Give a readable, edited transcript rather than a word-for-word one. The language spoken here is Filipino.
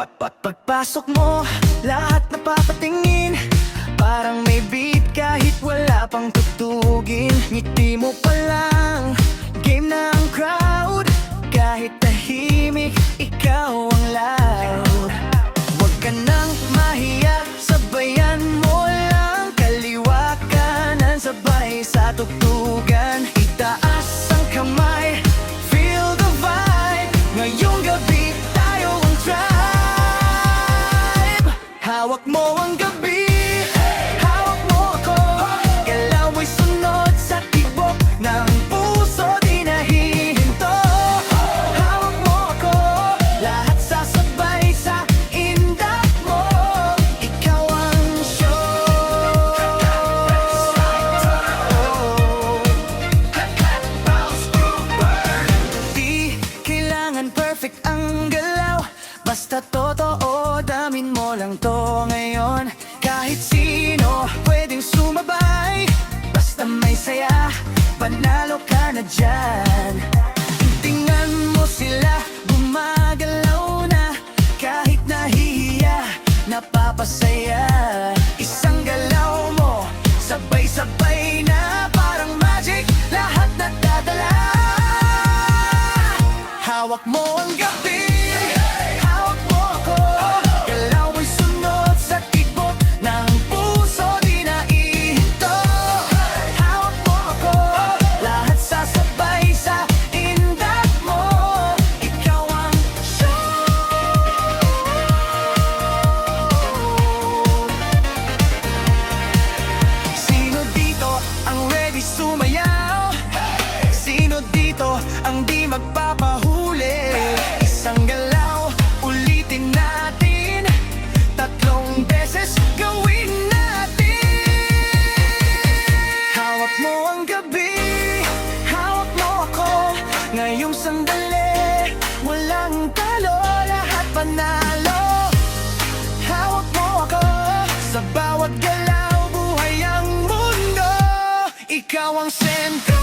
Pagpasok mo, lahat napapatingin. Parang may beat kahit wala pang tugtugin. Ngiti mo pa lang, game na ang crowd. Kahit tahimik, ikaw ang loud. Huwag ka nang mahiya, sabayan mo lang. Kaliwa kanan, sabay sa tugtugan. Itaas ang kamay, feel the vibe. Ngayong gabi, tayo ang tribe. Hawak mo ang gabi, hawak mo ako. Galaw mo'y sunod sa tibok ng puso, di nahihinto. Hawak mo ako, lahat sasabay sa indak mo. Ikaw ang show. Di kailangan perfect ang galaw, basta totoo, damin mo lang to ngayon. Kahit sino pwedeng sumabay, basta may saya, panalo ka na dyan. Tingnan mo sila, gumagalaw na. Kahit nahihiya, napapasaya. Isang galaw mo, sabay-sabay na. Parang magic, lahat nadadala. Hawak mo ang gabi, hawak mo ako. Galaw mo'y sunod sa tibok ng puso, di naihinto. Hawak mo ako, lahat sasabay sa indak mo. Ikaw ang show. Sino dito ang ready sumayaw? Sino dito ang di magpapahuli? Isang galaw, ulitin natin. Tatlong beses gawin natin. Hawak mo ang gabi, hawak mo ako. Ngayong sandali, walang talo, lahat panalo. Hawak mo ako, sa bawat galaw, buhay ang mundo. Ikaw ang sentro.